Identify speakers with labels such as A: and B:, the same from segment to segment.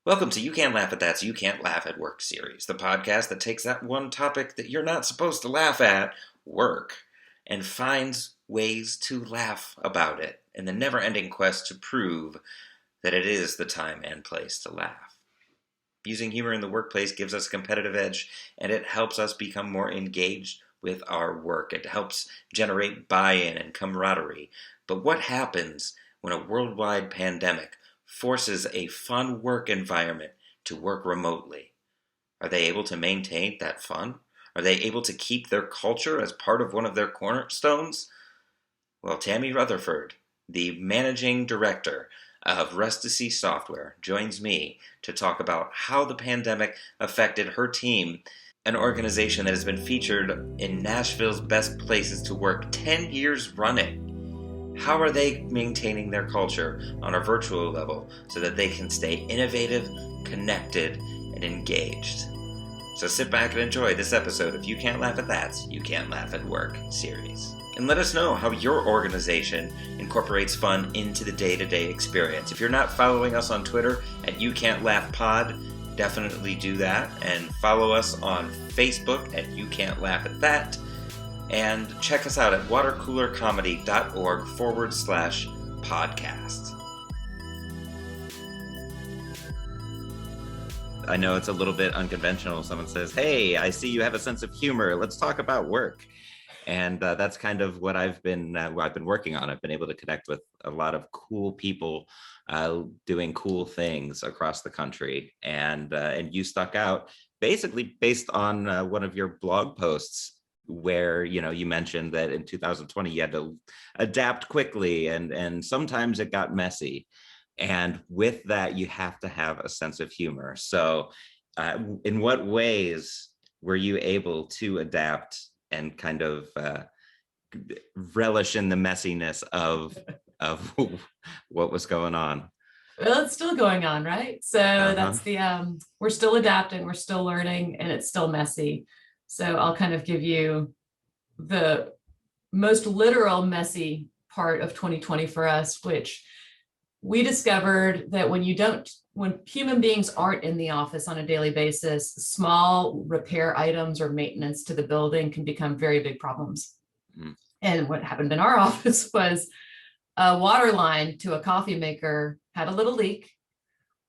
A: Welcome to You Can't Laugh at That, So You Can't Laugh at Work series, the podcast that takes that one topic that you're not supposed to laugh at, work, and finds ways to laugh about it in the never-ending quest to prove that it is the time and place to laugh. Using humor in the workplace gives us a competitive edge, and it helps us become more engaged with our work. It helps generate buy-in and camaraderie. But what happens when a worldwide pandemic forces a fun work environment to work remotely? Are they able to maintain that fun? Are they able to keep their culture as part of one of their cornerstones? Well, Tammy Rutherford, the managing director of Rustici Software, joins me to talk about how the pandemic affected her team, an organization that has been featured in Nashville's Best Places to Work 10 years running. How are they maintaining their culture on a virtual level so that they can stay innovative, connected, and engaged? So sit back and enjoy this episode of You Can't Laugh at That, You Can't Laugh at Work series. And let us know how your organization incorporates fun into the day-to-day experience. If you're not following us on Twitter at You Can't Laugh Pod, definitely do that. And follow us on Facebook at You Can't Laugh at That. And check us out at watercoolercomedy.org/podcast. I know it's a little bit unconventional. Someone says, hey, I see you have a sense of humor. Let's talk about work. And that's kind of what I've been working on. I've been able to connect with a lot of cool people doing cool things across the country. And you stuck out basically based on one of your blog posts, where you mentioned that in 2020 you had to adapt quickly and sometimes it got messy, and with that you have to have a sense of humor. So in what ways were you able to adapt and kind of relish in the messiness of what was going on?
B: Well, it's still going on, right? So that's we're still adapting, we're still learning, and it's still messy. So I'll kind of give you the most literal messy part of 2020 for us, which we discovered that when human beings aren't in the office on a daily basis, small repair items or maintenance to the building can become very big problems. Mm. And what happened in our office was a water line to a coffee maker had a little leak.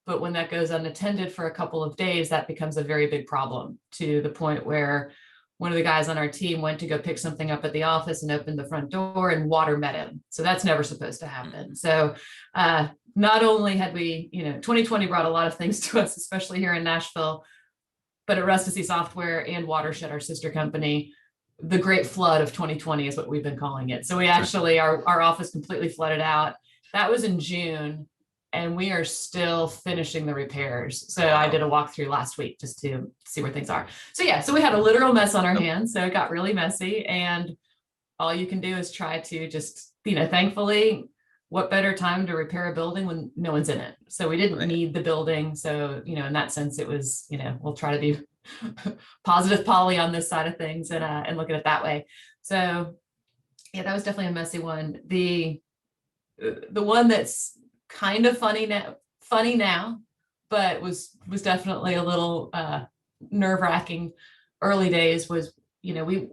B: But when that goes unattended for a couple of days, that becomes a very big problem, to the point where one of the guys on our team went to go pick something up at the office and opened the front door and water met him. So that's never supposed to happen. So not only had we, 2020 brought a lot of things to us, especially here in Nashville, but at Rustici Software and Watershed, our sister company, the great flood of 2020 is what we've been calling it. So we actually, our office completely flooded out. That was in June. And we are still finishing the repairs. So I did a walkthrough last week just to see where things are. So so we had a literal mess on our hands. So it got really messy. And all you can do is try to just, thankfully, what better time to repair a building when no one's in it? So we didn't need the building. So, in that sense, it was, we'll try to be positive Polly on this side of things and look at it that way. So that was definitely a messy one. The one that's kind of funny now, but was definitely a little nerve-wracking early days was, we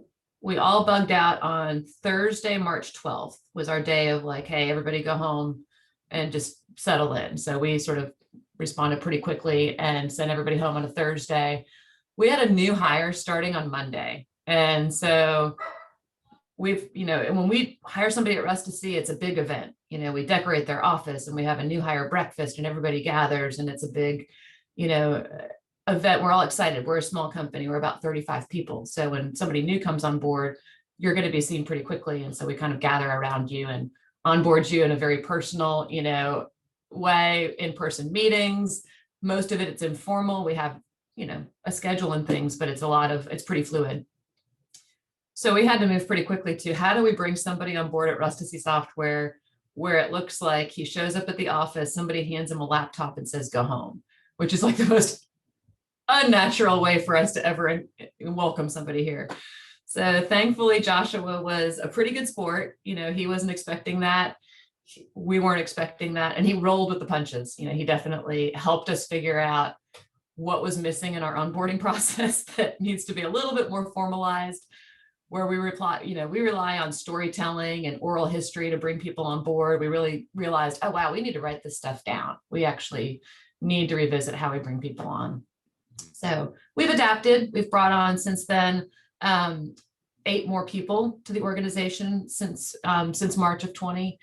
B: all bugged out on Thursday, March 12th was our day of like, hey, everybody go home and just settle in. So we sort of responded pretty quickly and sent everybody home on a Thursday. We had a new hire starting on Monday. And so we've, and when we hire somebody at Rustici, it's a big event. We decorate their office and we have a new hire breakfast and everybody gathers and it's a big, event. We're all excited. We're a small company. We're about 35 people. So when somebody new comes on board, you're going to be seen pretty quickly. And so we kind of gather around you and onboard you in a very personal, way, in-person meetings. Most of it's informal. We have, a schedule and things, but it's pretty fluid. So we had to move pretty quickly to how do we bring somebody on board at Rustici Software where it looks like he shows up at the office, somebody hands him a laptop and says, go home, which is like the most unnatural way for us to ever welcome somebody here. So thankfully, Joshua was a pretty good sport. He wasn't expecting that. we weren't expecting that. And he rolled with the punches. He definitely helped us figure out what was missing in our onboarding process that needs to be a little bit more formalized, where we rely on storytelling and oral history to bring people on board. We really realized, oh, wow, we need to write this stuff down. We actually need to revisit how we bring people on. So we've adapted. We've brought on since then 8 more people to the organization since March of 20.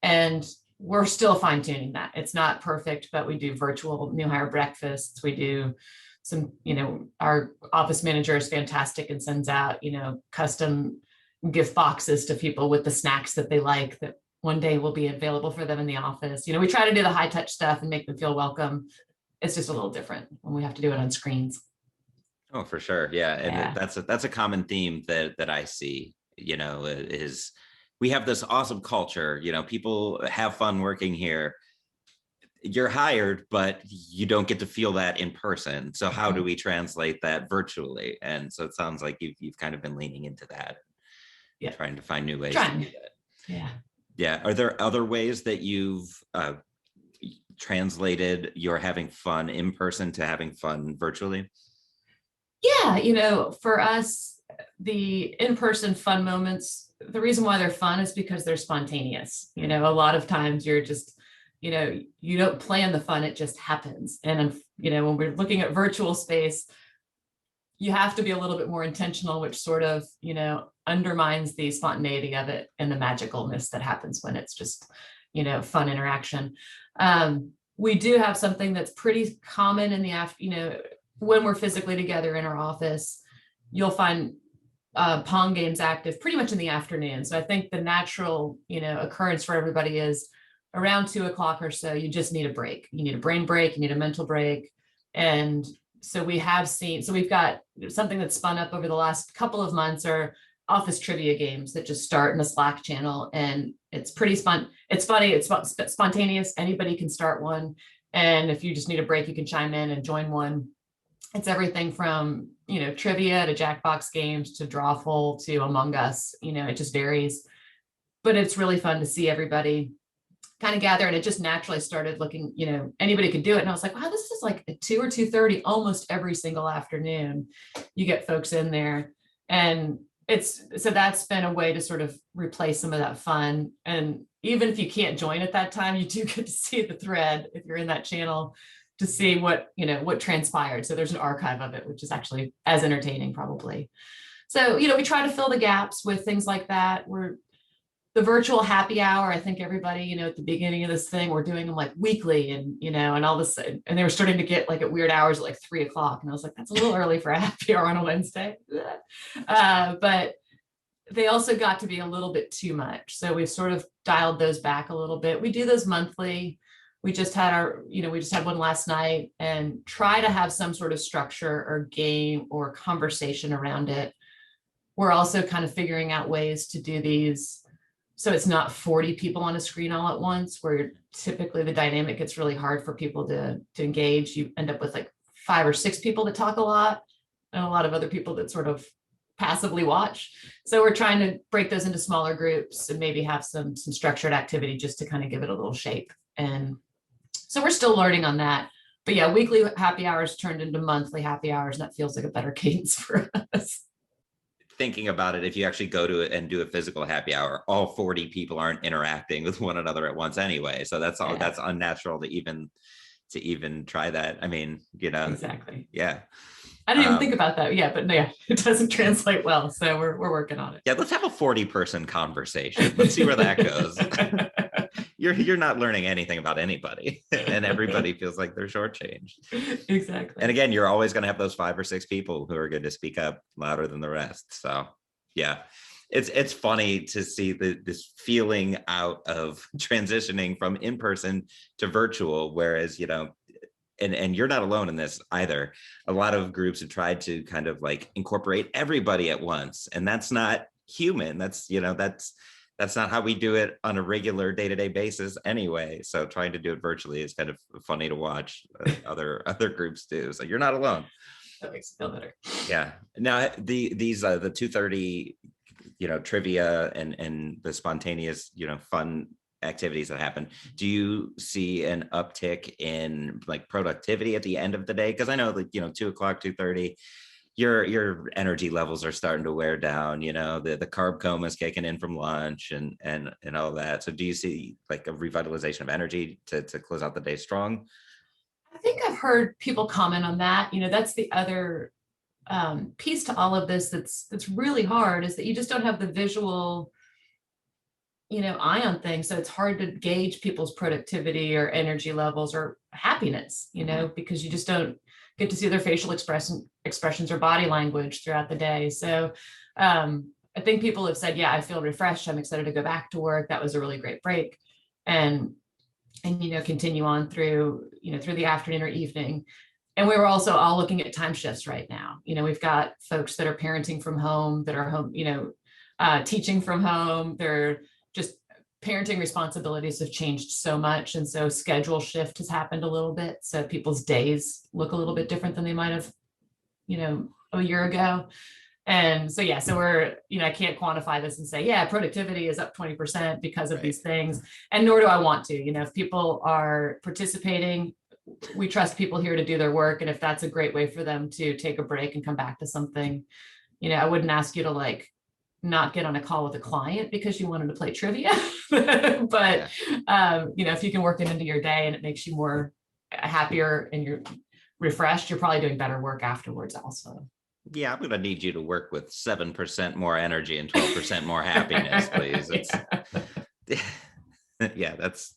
B: And we're still fine tuning that. It's not perfect, but we do virtual new hire breakfasts. We do some, our office manager is fantastic and sends out, custom gift boxes to people with the snacks that they like that one day will be available for them in the office. We try to do the high touch stuff and make them feel welcome. It's just a little different when we have to do it on screens.
A: Oh, for sure. Yeah. And that's a common theme that I see, is we have this awesome culture, people have fun working here. You're hired, but you don't get to feel that in person. So how do we translate that virtually? And so it sounds like you've kind of been leaning into that, trying to find new ways to do that.
B: Yeah.
A: Yeah. Are there other ways that you've translated your having fun in person to having fun virtually?
B: Yeah. For us, the in-person fun moments, the reason why they're fun is because they're spontaneous. A lot of times you're just, you don't plan the fun, it just happens. And, when we're looking at virtual space, you have to be a little bit more intentional, which sort of, undermines the spontaneity of it and the magicalness that happens when it's just, fun interaction. We do have something that's pretty common in the when we're physically together in our office, you'll find Pong games active pretty much in the afternoon. So I think the natural, occurrence for everybody is around 2:00 or so, you just need a break. You need a brain break, you need a mental break. And so we've got something that's spun up over the last couple of months are office trivia games that just start in the Slack channel. And it's pretty it's funny, it's spontaneous. Anybody can start one. And if you just need a break, you can chime in and join one. It's everything from, trivia to Jackbox games to Drawful to Among Us, it just varies. But it's really fun to see everybody kind of gather. And it just naturally started looking, anybody could do it. And I was like, wow, this is like at 2 or 2:30 almost every single afternoon. You get folks in there. And so that's been a way to sort of replace some of that fun. And even if you can't join at that time, you do get to see the thread if you're in that channel to see what transpired. So there's an archive of it, which is actually as entertaining probably. So, we try to fill the gaps with things like that. The virtual happy hour, I think everybody, at the beginning of this thing, we're doing them like weekly and all this, and they were starting to get like at weird hours at like 3:00. And I was like, that's a little early for a happy hour on a Wednesday. But they also got to be a little bit too much. So we've sort of dialed those back a little bit. We do those monthly. We just had one last night and try to have some sort of structure or game or conversation around it. We're also kind of figuring out ways to do these so it's not 40 people on a screen all at once, where typically the dynamic gets really hard for people to engage. You end up with like 5 or 6 people that talk a lot and a lot of other people that sort of passively watch. So we're trying to break those into smaller groups and maybe have some structured activity just to kind of give it a little shape. And so we're still learning on that. But yeah, weekly happy hours turned into monthly happy hours, and that feels like a better cadence for us.
A: Thinking about it, if you actually go to it and do a physical happy hour, all 40 people aren't interacting with one another at once anyway. So that's all. Yeah. That's unnatural to even try that. I mean,
B: exactly.
A: Yeah.
B: I didn't even think about that. Yeah, but yeah, it doesn't translate well. So we're working on it.
A: Yeah, let's have a 40-person conversation. Let's see where that goes. You're not learning anything about anybody, and everybody feels like they're shortchanged.
B: Exactly.
A: And again, you're always going to have those 5 or 6 people who are going to speak up louder than the rest. So yeah, it's funny to see this feeling out of transitioning from in-person to virtual, whereas, and you're not alone in this either. A lot of groups have tried to kind of like incorporate everybody at once, and that's not human. That's not how we do it on a regular day-to-day basis anyway. So trying to do it virtually is kind of funny to watch other groups do. So you're not alone.
B: That makes me feel better.
A: Yeah. Now the 2:30, trivia and the spontaneous, fun activities that happen, do you see an uptick in like productivity at the end of the day? Because I know that, 2 o'clock, 2:30, your energy levels are starting to wear down, the carb coma is kicking in from lunch and all that. So do you see like a revitalization of energy to close out the day strong?
B: I think I've heard people comment on that. That's the other piece to all of this that's really hard, is that you just don't have the visual eye on things. So it's hard to gauge people's productivity or energy levels or happiness, because you just don't get to see their facial expressions or body language throughout the day. So I think people have said, yeah, I feel refreshed. I'm excited to go back to work. That was a really great break. And continue on through the afternoon or evening. And we were also all looking at time shifts right now. We've got folks that are parenting from home, that are home, teaching from home. They're just parenting responsibilities have changed so much. And so schedule shift has happened a little bit. So people's days look a little bit different than they might have, a year ago. And so, so we're, I can't quantify this and say, yeah, productivity is up 20% because of these things. And nor do I want to, if people are participating, we trust people here to do their work. And if that's a great way for them to take a break and come back to something, I wouldn't ask you to not get on a call with a client because you wanted to play trivia. But, if you can work it into your day and it makes you more happier and you're refreshed, you're probably doing better work afterwards also.
A: Yeah, I'm going to need you to work with 7% more energy and 12% more happiness, please. Yeah, that's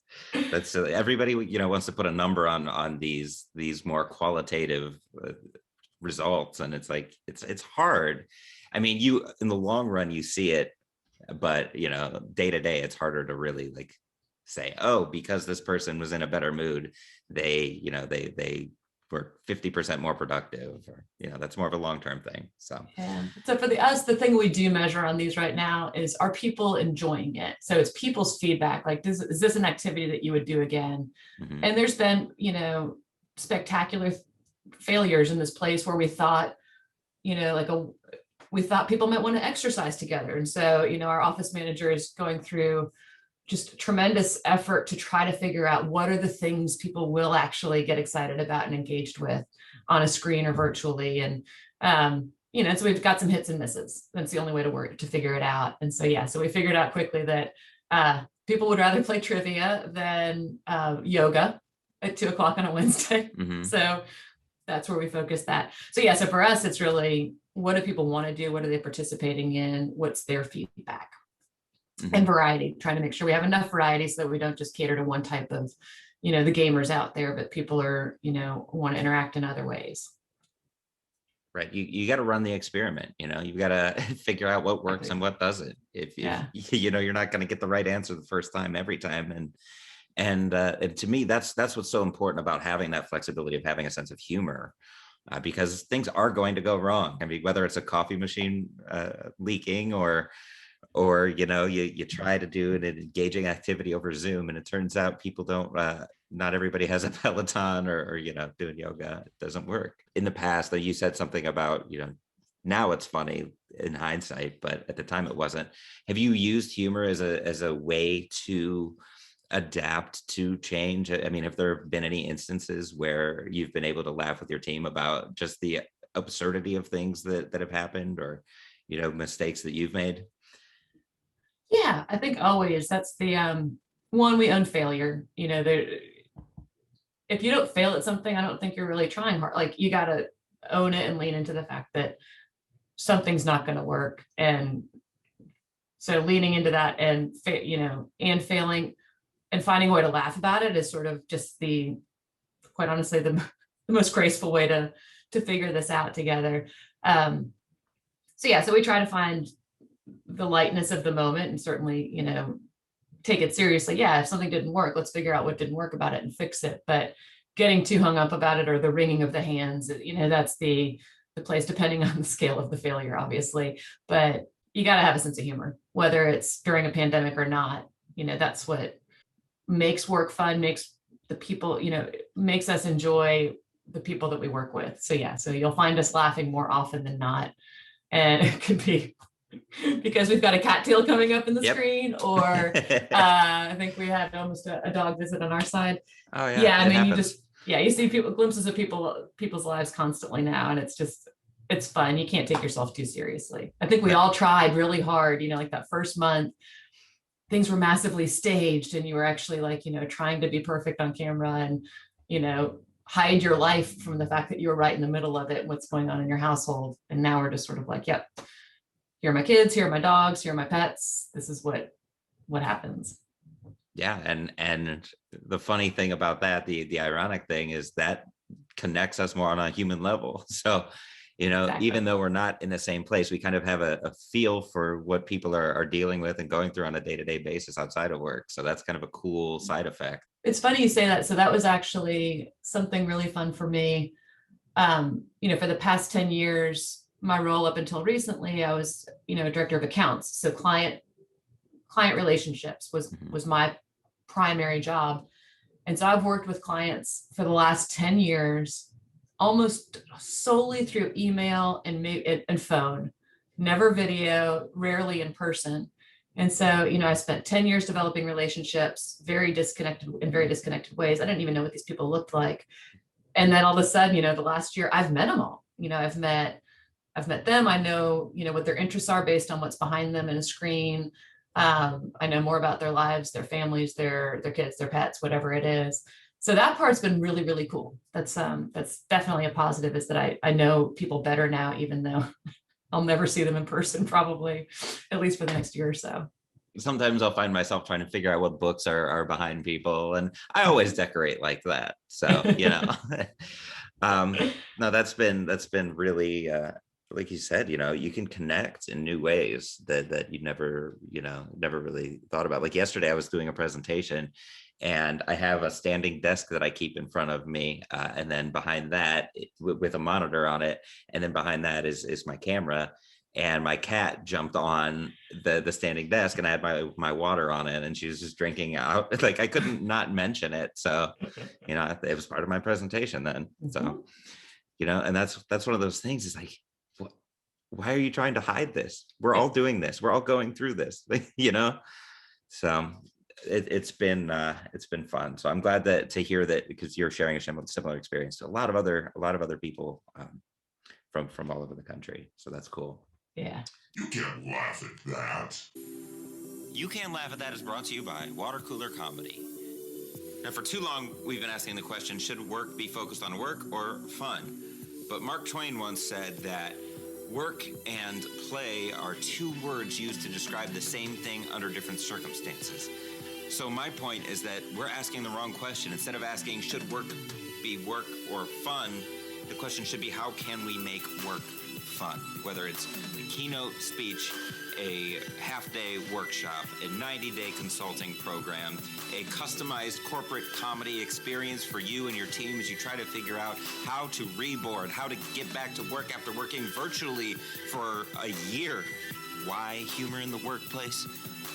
A: everybody, wants to put a number on these more qualitative results. And it's like, it's hard. I mean, in the long run, you see it, but, day to day, it's harder to really say, oh, because this person was in a better mood, they were 50% more productive, or that's more of a long-term thing. So
B: so for us, the thing we do measure on these right now is, are people enjoying it? So it's people's feedback, is this an activity that you would do again? Mm-hmm. And there's been spectacular failures in this place where we thought we thought people might want to exercise together, and so our office manager is going through just tremendous effort to try to figure out what are the things people will actually get excited about and engaged with on a screen or virtually. And, so we've got some hits and misses. That's the only way to figure it out. And so, so we figured out quickly that people would rather play trivia than yoga at 2:00 on a Wednesday. Mm-hmm. So that's where we focus that. So, so for us, it's really, what do people want to do? What are they participating in? What's their feedback? Mm-hmm. And variety, trying to make sure we have enough variety so that we don't just cater to one type of, the gamers out there, but people are, want to interact in other ways.
A: Right. You got to run the experiment, you've got to figure out what works and what doesn't. If you're not going to get the right answer the first time, every time. And to me, that's what's so important about having that flexibility of having a sense of humor. Because things are going to go wrong. I mean, whether it's a coffee machine leaking or you try to do an engaging activity over Zoom and it turns out people don't, not everybody has a Peloton or doing yoga. It doesn't work. In the past, though, you said something about, now it's funny in hindsight, but at the time it wasn't. Have you used humor as a way to adapt to change? I mean, have there been any instances where you've been able to laugh with your team about just the absurdity of things that have happened, or, mistakes that you've made?
B: Yeah, I think always that's the one, we own failure. If you don't fail at something, I don't think you're really trying hard. You got to own it and lean into the fact that something's not going to work. And so leaning into that and failing and finding a way to laugh about it is sort of just quite honestly, the most graceful way to figure this out together. So we try to find the lightness of the moment and certainly, take it seriously. Yeah, if something didn't work, let's figure out what didn't work about it and fix it. But getting too hung up about it, or the wringing of the hands, that's the place, depending on the scale of the failure, obviously. But you got to have a sense of humor, whether it's during a pandemic or not. That's what makes work fun, makes the people, makes us enjoy the people that we work with. So you'll find us laughing more often than not. And it could be because we've got a cattail coming up in the screen, or I think we had almost a dog visit on our side.
A: Oh yeah.
B: Yeah, I mean, you see glimpses of people's lives constantly now, and it's fun. You can't take yourself too seriously. I think we all tried really hard, like that first month, things were massively staged, and you were actually like, trying to be perfect on camera and, hide your life from the fact that you were right in the middle of it and what's going on in your household. And now we're just sort of like, yep, here are my kids, here are my dogs, here are my pets. This is what happens.
A: Yeah. And the funny thing about that, the ironic thing is that connects us more on a human level. So, exactly. Even though we're not in the same place, we kind of have a feel for what people are dealing with and going through on a day-to-day basis outside of work. So that's kind of a cool side effect.
B: It's funny you say that. So that was actually something really fun for me. For the past 10 years, my role up until recently, I was, director of accounts. So client relationships was my primary job. And so I've worked with clients for the last 10 years, almost solely through email and phone, never video, rarely in person. And so, I spent 10 years developing relationships, in very disconnected ways. I didn't even know what these people looked like. And then all of a sudden, the last year I've met them all. I've met them. I know, what their interests are based on what's behind them in a screen. I know more about their lives, their families, their kids, their pets, whatever it is. So that part's been really, really cool. That's definitely a positive, is that I know people better now, even though I'll never see them in person, probably, at least for the next year or so.
A: Sometimes I'll find myself trying to figure out what books are behind people, and I always decorate like that. So, no, that's been really, like you said, you can connect in new ways that you never really thought about. Like yesterday, I was doing a presentation, and I have a standing desk that I keep in front of me, and then behind that, with a monitor on it, and then behind that is my camera. And my cat jumped on the standing desk, and I had my water on it, and she was just drinking out. Like, I couldn't not mention it. So, it was part of my presentation then. So, and that's one of those things. Is like, why are you trying to hide this? We're all doing this. We're all going through this, So it's been fun. So I'm glad to hear that, because you're sharing a similar experience to a lot of other people from all over the country. So that's cool.
B: Yeah.
C: You can't laugh at that.
A: You Can't Laugh at That is brought to you by Water Cooler Comedy. Now, for too long, we've been asking the question, should work be focused on work or fun? But Mark Twain once said that work and play are two words used to describe the same thing under different circumstances. So my point is that we're asking the wrong question. Instead of asking, should work be work or fun, the question should be, how can we make work fun? Whether it's a keynote speech, a half-day workshop, a 90-day consulting program, a customized corporate comedy experience for you and your team as you try to figure out how to reboard, how to get back to work after working virtually for a year. Why humor in the workplace?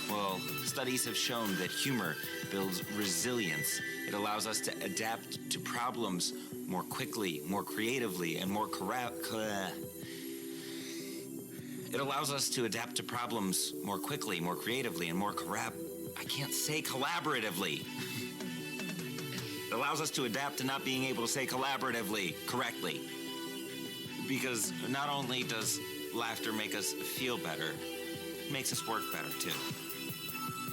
A: Well, studies have shown that humor builds resilience. It allows us to adapt to problems more quickly, more creatively, and more It allows us to adapt to problems more quickly, more creatively, and more collaboratively. It allows us to adapt to not being able to say collaboratively correctly. Because not only does laughter make us feel better, it makes us work better too.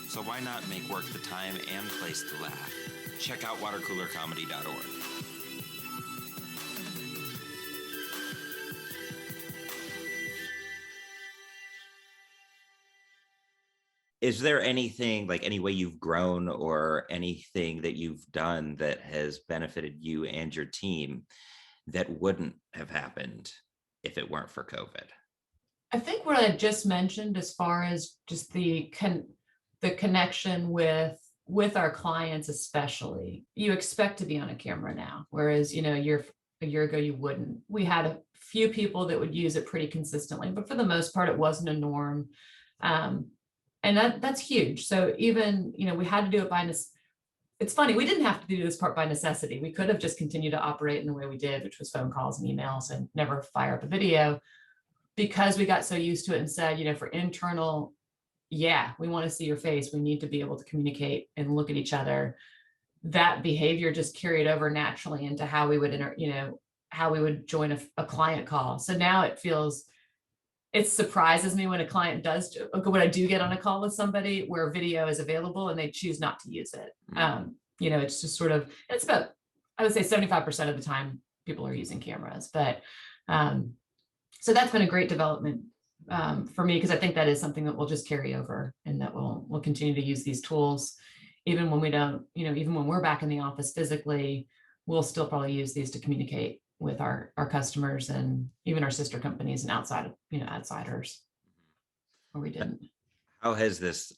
A: So why not make work the time and place to laugh? Check out watercoolercomedy.org. Is there anything, like any way you've grown or anything that you've done that has benefited you and your team that wouldn't have happened if it weren't for COVID?
B: I think what I just mentioned, as far as just the connection with our clients, especially, you expect to be on a camera now, whereas a year ago you wouldn't. We had a few people that would use it pretty consistently, but for the most part it wasn't a norm. And that's huge. So even, we had to do it by necessity. It's funny, we didn't have to do this part by necessity. We could have just continued to operate in the way we did, which was phone calls and emails and never fire up a video. because we got so used to it and said, for internal, yeah, we want to see your face. We need to be able to communicate and look at each other. That behavior just carried over naturally into how we would, how we would join a client call. So now it surprises me when a client when I do get on a call with somebody where video is available and they choose not to use it. It's just sort of, it's about, I would say 75% of the time people are using cameras, but so that's been a great development for me, because I think that is something that will just carry over, and that we'll continue to use these tools even when we don't, even when we're back in the office physically. We'll still probably use these to communicate with our customers and even our sister companies and outsiders where we didn't.
A: How has this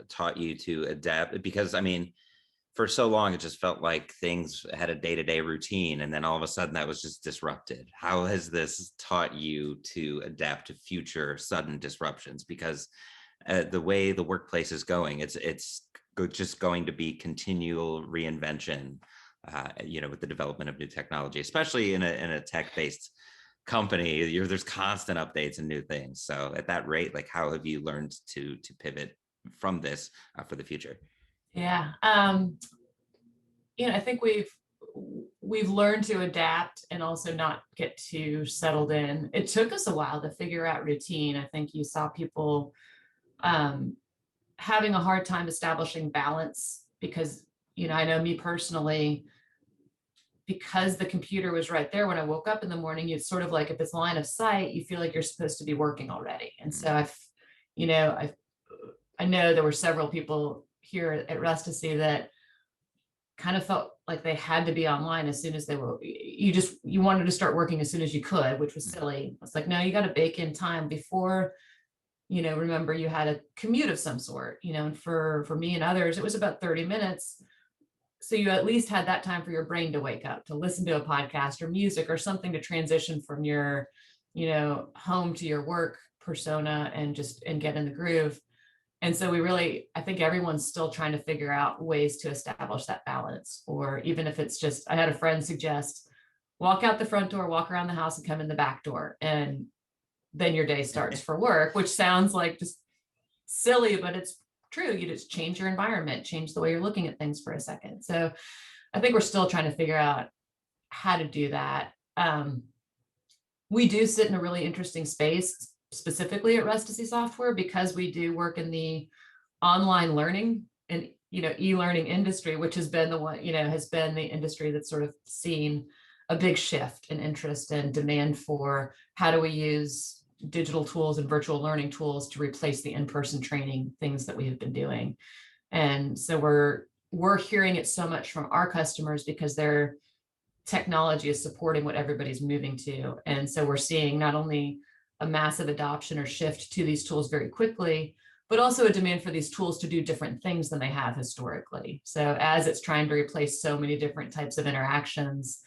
A: taught you to adapt? Because for so long, it just felt like things had a day-to-day routine, and then all of a sudden that was just disrupted. How has this taught you to adapt to future sudden disruptions? Because the way the workplace is going, it's just going to be continual reinvention, with the development of new technology, especially in a tech-based company. There's constant updates and new things. So at that rate, like, how have you learned to pivot from this for the future?
B: Yeah. I think we've learned to adapt and also not get too settled in. It took us a while to figure out routine. I think you saw people having a hard time establishing balance because, I know me personally, because the computer was right there when I woke up in the morning, it's sort of like, if it's line of sight, you feel like you're supposed to be working already. And so I know there were several people here at Rustici that kind of felt like they had to be online as soon as they were, you wanted to start working as soon as you could, which was silly. It's like, no, you got to bake in time before, remember you had a commute of some sort, and for me and others, it was about 30 minutes. So you at least had that time for your brain to wake up, to listen to a podcast or music or something to transition from your, home to your work persona and get in the groove. And so I think everyone's still trying to figure out ways to establish that balance. Or even if it's just, I had a friend suggest, walk out the front door, walk around the house and come in the back door. And then your day starts for work, which sounds like just silly, but it's true. You just change your environment, change the way you're looking at things for a second. So I think we're still trying to figure out how to do that. We do sit in a really interesting space, specifically at Rustici Software, because we do work in the online learning and e-learning industry, which has been the industry that's sort of seen a big shift in interest and demand for how do we use digital tools and virtual learning tools to replace the in-person training things that we have been doing. And so we're hearing it so much from our customers because their technology is supporting what everybody's moving to. And so we're seeing not only a massive adoption or shift to these tools very quickly, but also a demand for these tools to do different things than they have historically. So as it's trying to replace so many different types of interactions,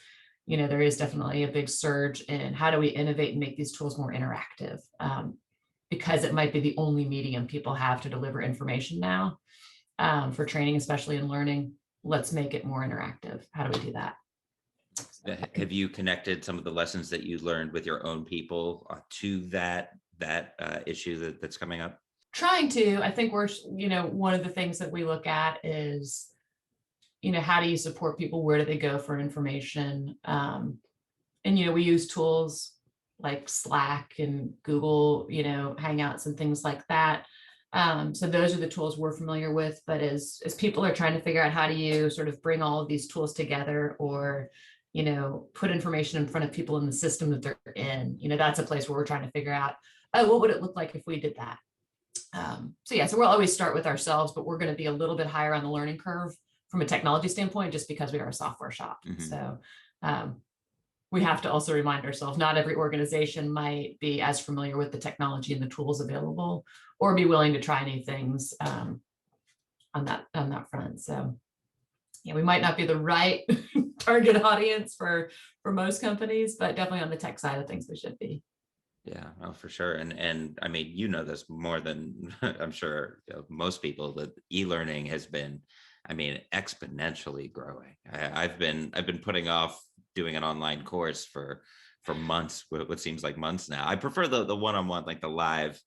B: there is definitely a big surge in how do we innovate and make these tools more interactive, because it might be the only medium people have to deliver information now for training, especially in learning. Let's make it more interactive. How do we do that?
A: Have you connected some of the lessons that you learned with your own people to that issue that's coming up?
B: Trying to. I think we're, one of the things that we look at is, how do you support people? Where do they go for information? And, we use tools like Slack and Google, Hangouts and things like that. So those are the tools we're familiar with. But as people are trying to figure out how do you sort of bring all of these tools together or, put information in front of people in the system that they're in, that's a place where we're trying to figure out, what would it look like if we did that? So we'll always start with ourselves, but we're going to be a little bit higher on the learning curve from a technology standpoint, just because we are a software shop. Mm-hmm. So we have to also remind ourselves, not every organization might be as familiar with the technology and the tools available, or be willing to try new things on that front. So we might not be the right target audience for most companies, but definitely on the tech side of things, we should be.
A: Yeah, oh, for sure. And I mean, this more than I'm sure most people, that e-learning has been, exponentially growing. I've been putting off doing an online course for months, what seems like months now. I prefer the one-on-one, like the live,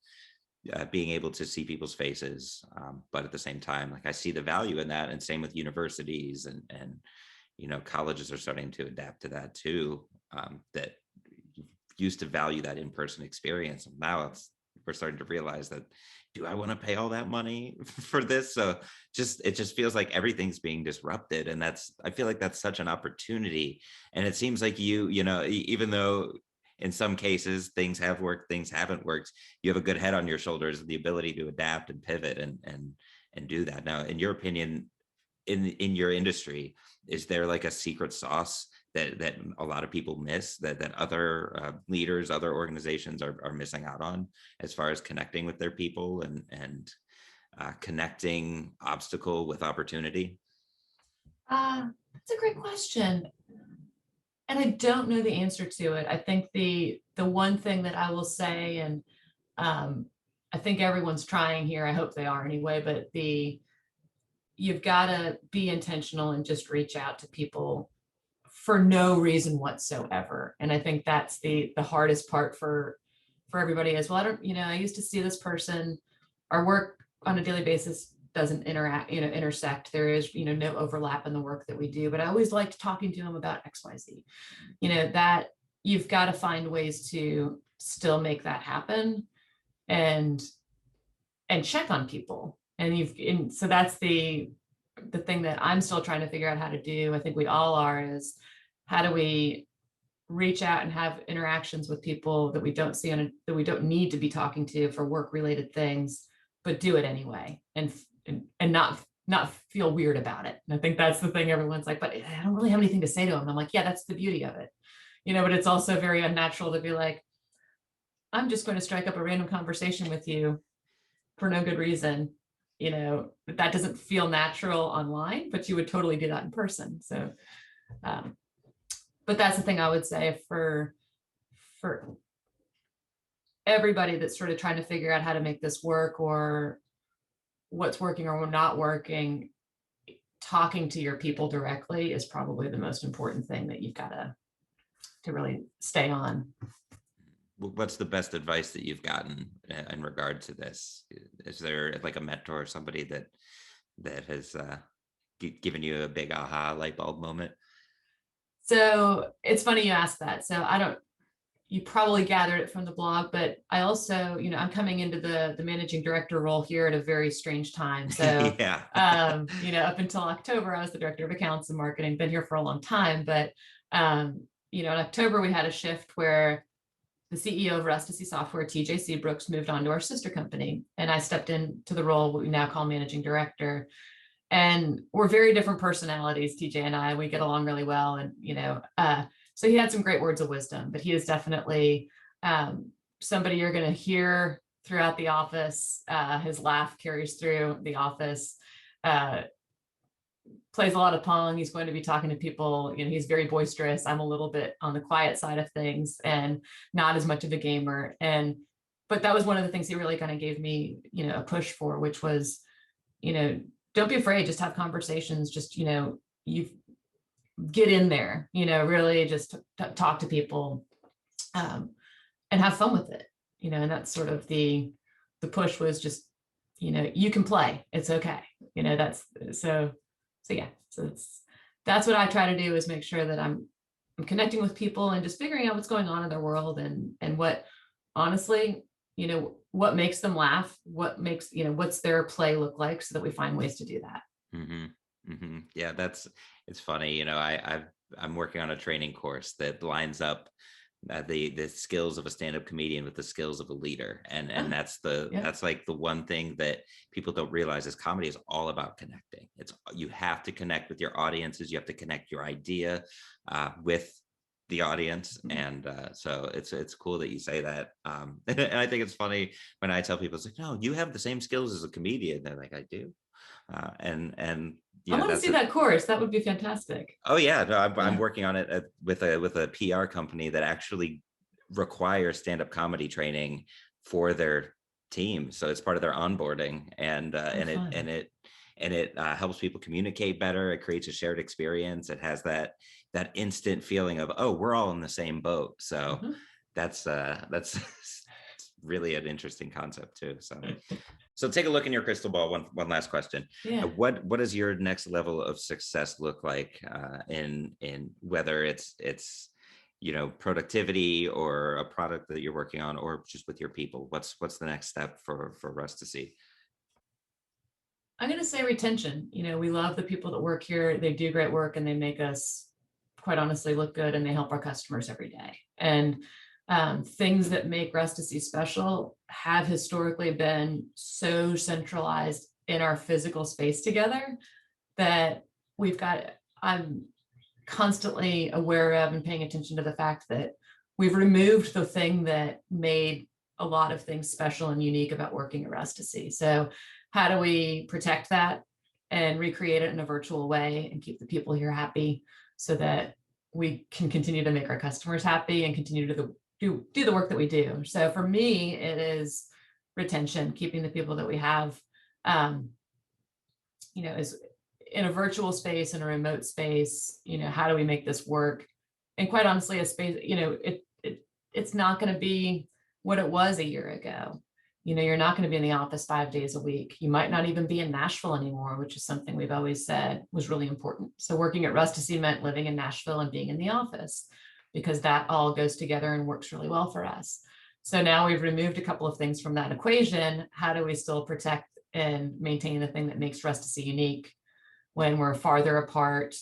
A: being able to see people's faces, but at the same time, like I see the value in that. And same with universities, and colleges are starting to adapt to that too, that used to value that in-person experience. And now we're starting to realize that, do I want to pay all that money for this? So it just feels like everything's being disrupted. And I feel like that's such an opportunity. And it seems like even though in some cases things have worked, things haven't worked, you have a good head on your shoulders, the ability to adapt and pivot and do that. Now, in your opinion, in your industry, is there like a secret sauce that a lot of people miss, that other leaders, other organizations are missing out on, as far as connecting with their people and connecting obstacle with opportunity?
B: That's a great question. And I don't know the answer to it. I think the one thing that I will say, and I think everyone's trying here, I hope they are anyway, but you've got to be intentional and just reach out to people for no reason whatsoever. And I think that's the hardest part for everybody as well. I used to see this person, our work on a daily basis doesn't intersect. There is, no overlap in the work that we do, but I always liked talking to them about XYZ. That you've got to find ways to still make that happen and check on people. And so that's the thing that I'm still trying to figure out how to do. I think we all are, is how do we reach out and have interactions with people that we don't see that we don't need to be talking to for work related things, but do it anyway and not feel weird about it. And I think that's the thing. Everyone's like, but I don't really have anything to say to them. I'm like, yeah, that's the beauty of it. But it's also very unnatural to be like, I'm just going to strike up a random conversation with you for no good reason. That doesn't feel natural online, but you would totally do that in person. So, but that's the thing I would say for everybody that's sort of trying to figure out how to make this work, or what's working or not working. Talking to your people directly is probably the most important thing that you've got to really stay on.
A: What's the best advice that you've gotten in regard to this? Is there like a mentor or somebody that has given you a big aha light bulb moment?
B: So it's funny you asked that. So you probably gathered it from the blog, but I also, I'm coming into the managing director role here at a very strange time. So,
A: yeah.
B: Up until October, I was the director of accounts and marketing, been here for a long time. But, in October, we had a shift where the CEO of Rustici Software, TJ Seabrooks, moved on to our sister company. And I stepped into the role, what we now call managing director. And we're very different personalities, TJ and I. We get along really well. And, so he had some great words of wisdom, but he is definitely somebody you're going to hear throughout the office. His laugh carries through the office, plays a lot of Pong. He's going to be talking to people. He's very boisterous. I'm a little bit on the quiet side of things and not as much of a gamer. But that was one of the things he really kind of gave me, a push for, which was, don't be afraid, just have conversations, just, you get in there, really just talk to people and have fun with it, and that's sort of the push was just, you can play, it's okay. That's what I try to do, is make sure that I'm connecting with people and just figuring out what's going on in their world and what, honestly, what makes them laugh, what makes, what's their play look like, so that we find ways to do that.
A: Mm-hmm. Mm-hmm. Yeah, it's funny. I'm working on a training course that lines up the skills of a stand-up comedian with the skills of a leader, and that's like the one thing that people don't realize is comedy is all about connecting. You have to connect with your audiences, you have to connect your idea with the audience, and so it's cool that you say that, and I think it's funny when I tell people, it's like, no, you have the same skills as a comedian. They're like, I do. And
B: I want to see that course. That would be fantastic.
A: Oh yeah, no, I'm working on it with a PR company that actually requires stand-up comedy training for their team. So it's part of their onboarding, and and it helps people communicate better. It creates a shared experience. It has that instant feeling of, oh, we're all in the same boat. So that's really an interesting concept too. So take a look in your crystal ball. One last question.
B: Yeah.
A: What does your next level of success look like in whether it's productivity or a product that you're working on, or just with your people? What's the next step for Rustici?
B: I'm going to say retention. We love the people that work here. They do great work and they make us, quite honestly, look good, and they help our customers every day. And things that make Rustici special have historically been so centralized in our physical space together that I'm constantly aware of and paying attention to the fact that we've removed the thing that made a lot of things special and unique about working at Rustici. So how do we protect that and recreate it in a virtual way and keep the people here happy so that we can continue to make our customers happy and continue to do the work that we do? So for me, it is retention, keeping the people that we have, is in a virtual space, in a remote space. How do we make this work? And quite honestly, a space, it's not going to be what it was a year ago. You're not going to be in the office 5 days a week. You might not even be in Nashville anymore, which is something we've always said was really important. So working at Rustici meant living in Nashville and being in the office, because that all goes together and works really well for us. So now we've removed a couple of things from that equation. How do we still protect and maintain the thing that makes Rustici unique when we're farther apart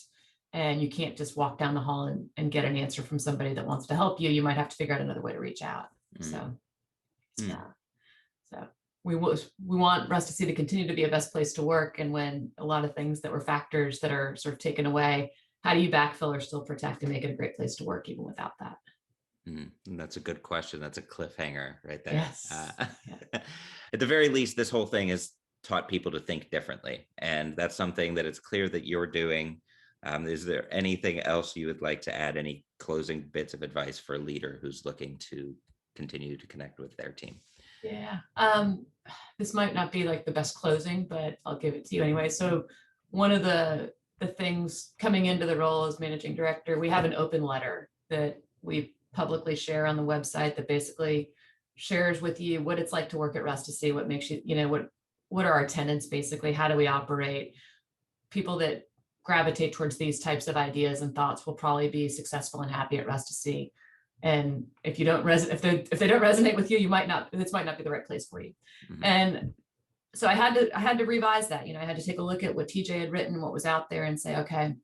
B: and you can't just walk down the hall and get an answer from somebody that wants to help you? You might have to figure out another way to reach out. Yeah. So we want Rustici to continue to be a best place to work. And when a lot of things that were factors that are sort of taken away, how do you backfill or still protect and make it a great place to work even without that?
A: That's a good question. That's a cliffhanger right there.
B: Yes.
A: At the very least, this whole thing has taught people to think differently. And that's something that it's clear that you're doing. Is there anything else you would like to add? Any closing bits of advice for a leader who's looking to continue to connect with their team?
B: Yeah. This might not be like the best closing, but I'll give it to you anyway. So one of the things coming into the role as managing director, we have an open letter that we publicly share on the website that basically shares with you what it's like to work at Rustici, what makes you, what are our tenets, basically, how do we operate? People that gravitate towards these types of ideas and thoughts will probably be successful and happy at Rustici. And if they don't resonate with you, this might not be the right place for you. And so I had to revise that. I had to take a look at what TJ had written, what was out there, and say, okay,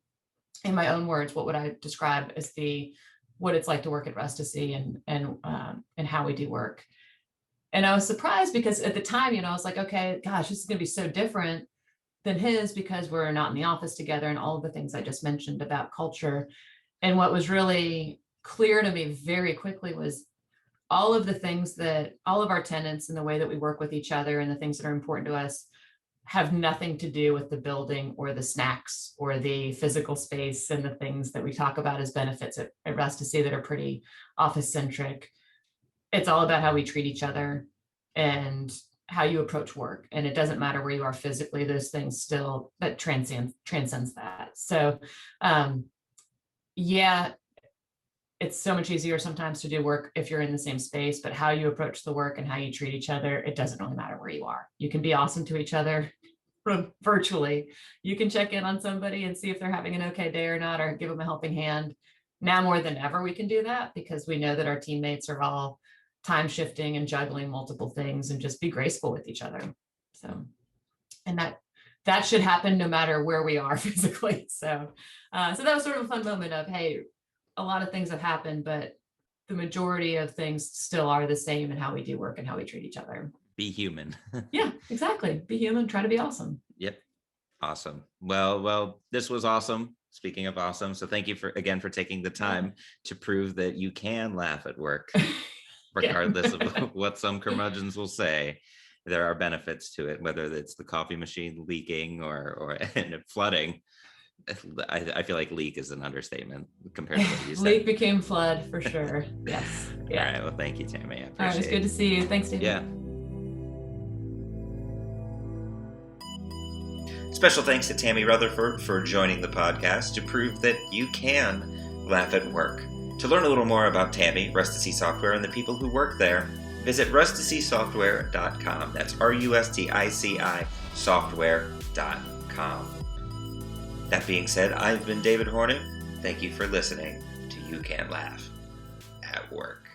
B: in my own words, what would I describe as what it's like to work at Rustici and how we do work. And I was surprised because at the time, I was like, okay, gosh, this is going to be so different than his because we're not in the office together and all of the things I just mentioned about culture. And what was really clear to me very quickly was all of our tenets and the way that we work with each other and the things that are important to us have nothing to do with the building or the snacks or the physical space and the things that we talk about as benefits at Rustici that are pretty office centric. It's all about how we treat each other and how you approach work. And it doesn't matter where you are physically, those things still, that transcends that. So it's so much easier sometimes to do work if you're in the same space, but how you approach the work and how you treat each other, it doesn't really matter where you are. You can be awesome to each other virtually. You can check in on somebody and see if they're having an okay day or not, or give them a helping hand. Now more than ever, we can do that because we know that our teammates are all time shifting and juggling multiple things, and just be graceful with each other. So, and that should happen no matter where we are physically. So that was sort of a fun moment of, hey, a lot of things have happened, but the majority of things still are the same in how we do work and how we treat each other.
A: Be human.
B: Yeah, exactly. Be human, try to be awesome.
A: Yep. Awesome. Well, this was awesome. Speaking of awesome. So thank you for taking the time to prove that you can laugh at work, regardless of what some curmudgeons will say. There are benefits to it, whether it's the coffee machine leaking or and flooding. I feel like leak is an understatement compared to what you said.
B: Leak became flood for sure. Yes. Yeah.
A: All right. Well, thank you, Tammy. I appreciate it.
B: All right. It's good to see you. Thanks, David.
A: Yeah. Special thanks to Tammy Rutherford for joining the podcast to prove that you can laugh at work. To learn a little more about Tammy, Rustici Software, and the people who work there, visit rusticisoftware.com. That's RUSTICI software.com. That being said, I've been David Horning. Thank you for listening to You Can't Laugh at Work.